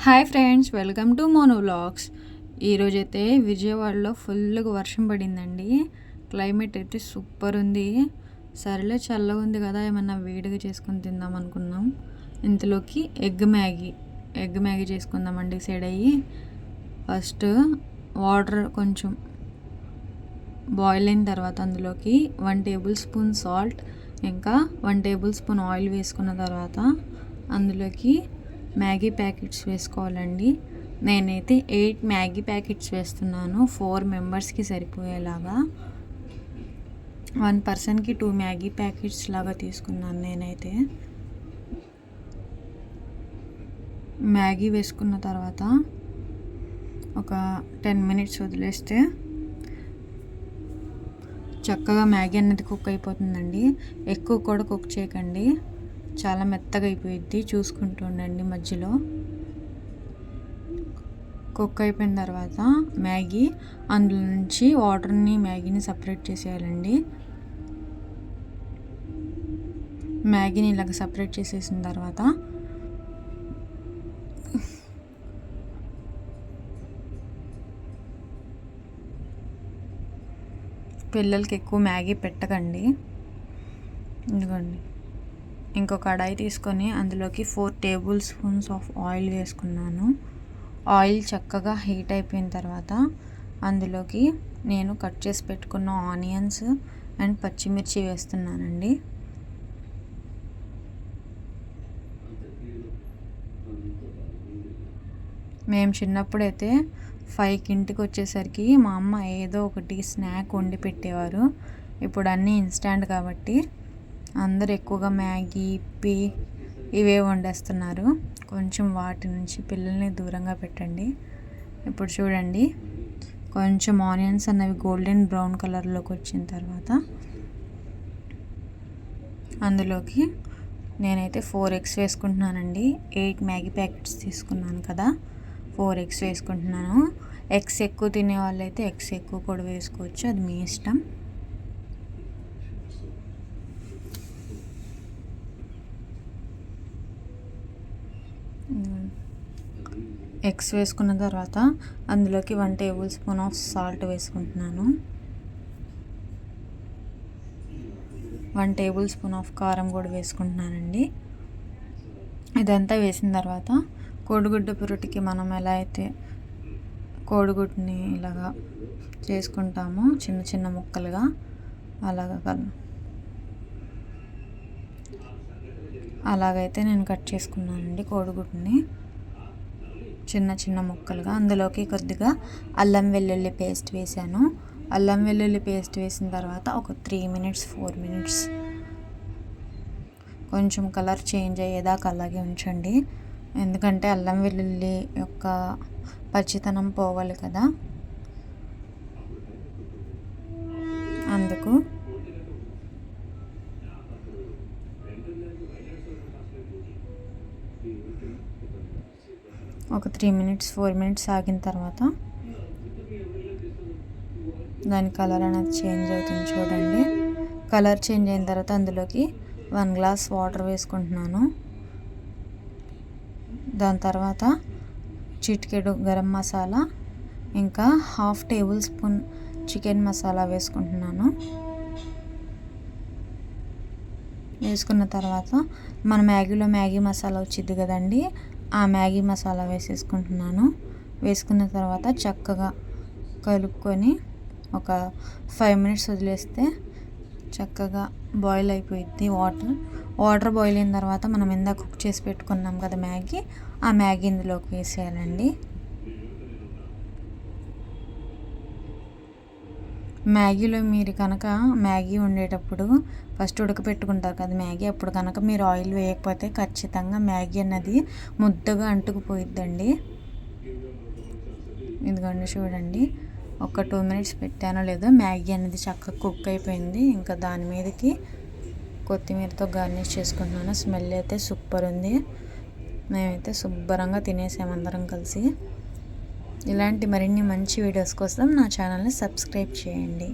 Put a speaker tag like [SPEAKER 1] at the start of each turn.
[SPEAKER 1] Hi friends, welcome to mono vlogs. ఈరోజైతే విజయవాడలో ఫుల్గా వర్షం పడిందండి. క్లైమేట్ అయితే సూపర్ ఉంది. సరేలే, చల్లగా ఉంది కదా, ఏమన్నా వేడిగా చేసుకొని తిందాం అనుకున్నాం. ఇంతలోకి ఎగ్ మ్యాగీ చేసుకుందామని డిసైడ్ అయ్యి ఫస్ట్ వాటర్ కొంచెం బాయిల్ అయిన తర్వాత అందులోకి 1 టేబుల్ స్పూన్ సాల్ట్ ఇంకా 1 టేబుల్ స్పూన్ ఆయిల్ వేసుకున్న తర్వాత అందులోకి మ్యాగీ ప్యాకెట్స్ వేసుకోవాలండి. నేనైతే 8 మ్యాగీ ప్యాకెట్స్ వేస్తున్నాను, 4 మెంబర్స్కి సరిపోయేలాగా. 1 పర్సన్కి 2 మ్యాగీ ప్యాకెట్స్ లాగా తీసుకున్నాను నేనైతే. మ్యాగీ వేసుకున్న తర్వాత ఒక 10 మినిట్స్ వదిలేస్తే చక్కగా మ్యాగీ అనేది కుక్ అయిపోతుందండి. ఎక్కువ కూడా కుక్ చేయకండి, చాలా మెత్తగా అయిపోయిద్ది. చూసుకుంటూ ఉండండి. మధ్యలో కుక్ అయిపోయిన తర్వాత మ్యాగీ అందులో నుంచి వాటర్ని మ్యాగీని సపరేట్ చేసేయాలండి. మ్యాగీని ఇలాగ సపరేట్ చేసేసిన తర్వాత పిల్లలకి ఎక్కువ మ్యాగీ పెట్టకండి. ఇదిగోండి, ఇంకొక కడాయి తీసుకొని అందులోకి 4 టేబుల్ స్పూన్స్ ఆఫ్ ఆయిల్ వేసుకున్నాను. ఆయిల్ చక్కగా హీట్ అయిపోయిన తర్వాత అందులోకి నేను కట్ చేసి పెట్టుకున్న ఆనియన్స్ అండ్ పచ్చిమిర్చి వేస్తున్నానండి. మేము చిన్నప్పుడైతే 5కి ఇంటికి వచ్చేసరికి మా అమ్మ ఏదో ఒకటి స్నాక్ వండి పెట్టేవారు. ఇప్పుడు అన్నీ ఇన్స్టాంట్ కాబట్టి అందరు ఎక్కువగా మ్యాగీ, ఇప్పి ఇవే వండేస్తున్నారు. కొంచెం వాటి నుంచి పిల్లల్ని దూరంగా పెట్టండి. ఇప్పుడు చూడండి, కొంచెం ఆనియన్స్ అన్నవి గోల్డెన్ బ్రౌన్ కలర్లోకి వచ్చిన తర్వాత అందులోకి నేనైతే 4 ఎగ్స్ వేసుకుంటున్నానండి. 8 మ్యాగీ ప్యాకెట్స్ తీసుకున్నాను కదా, 4 ఎగ్స్ వేసుకుంటున్నాను. ఎగ్స్ ఎక్కువ తినే వాళ్ళైతే ఎగ్స్ ఎక్కువ కూడా వేసుకోవచ్చు, అది మీ ఇష్టం. ఎగ్స్ వేసుకున్న తర్వాత అందులోకి 1 టేబుల్ స్పూన్ ఆఫ్ సాల్ట్ వేసుకుంటున్నాను. 1 టేబుల్ స్పూన్ ఆఫ్ కారం కూడా వేసుకుంటున్నానండి. ఇదంతా వేసిన తర్వాత కోడిగుడ్డు పురుటికి మనం ఎలా అయితే కోడిగుడ్డుని ఇలాగా చేసుకుంటామో చిన్న చిన్న ముక్కలుగా, అలాగైతే నేను కట్ చేసుకున్నానండి కోడిగుడ్డుని చిన్న చిన్న ముక్కలుగా. అందులోకి కొద్దిగా అల్లం వెల్లుల్లి పేస్ట్ వేసాను. అల్లం వెల్లుల్లి పేస్ట్ వేసిన తర్వాత ఒక 3 మినిట్స్ 4 మినిట్స్ కొంచెం కలర్ చేంజ్ అయ్యేదాకా అలాగే ఉంచండి. ఎందుకంటే అల్లం వెల్లుల్లి యొక్క పచ్చితనం పోవాలి కదా, అందుకు. ఒక 3 మినిట్స్ 4 మినిట్స్ ఆగిన తర్వాత దాని కలర్ అనేది చేంజ్ అవుతుంది. చూడండి, కలర్ చేంజ్ అయిన తర్వాత అందులోకి 1 గ్లాస్ వాటర్ వేసుకుంటున్నాను. దాని తర్వాత చిటికెడు గరం మసాలా ఇంకా 1/2 టేబుల్ స్పూన్ చికెన్ మసాలా వేసుకుంటున్నాను. వేసుకున్న తర్వాత మన మ్యాగీలో మ్యాగీ మసాలా వచ్చింది కదండి, ఆ మ్యాగీ మసాలా వేసేసుకుంటున్నాను. వేసుకున్న తర్వాత చక్కగా కలుపుకొని ఒక 5 మినిట్స్ వదిలేస్తే చక్కగా బాయిల్ అయిపోయింది. వాటర్ బాయిల్ అయిన తర్వాత మనం ఇందాక కుక్ చేసి పెట్టుకున్నాం కదా మ్యాగీ, ఆ మ్యాగీ ఇందులోకి వేసేయాలండి. మ్యాగీలో మీరు కనుక మ్యాగీ వండేటప్పుడు ఫస్ట్ ఉడకపెట్టుకుంటారు కదా మ్యాగీ, అప్పుడు కనుక మీరు ఆయిల్ వేయకపోతే ఖచ్చితంగా మ్యాగీ అన్నది ముద్దగా అంటుకుపోయిద్దండి. ఇదిగోండి చూడండి, ఒక 2 మినిట్స్ పెట్టానో లేదో మ్యాగీ అనేది చక్కగా కుక్ అయిపోయింది. ఇంకా దాని మీదకి కొత్తిమీరతో గార్నిష్ చేసుకుంటున్నాను. స్మెల్ అయితే సూపర్ ఉంది. మేమైతే శుభ్రంగా తినేసాం అందరం కలిసి. ఇలాంటి మరిన్ని మంచి వీడియోస్ కోసం నా ఛానల్ని సబ్స్క్రైబ్ చేయండి.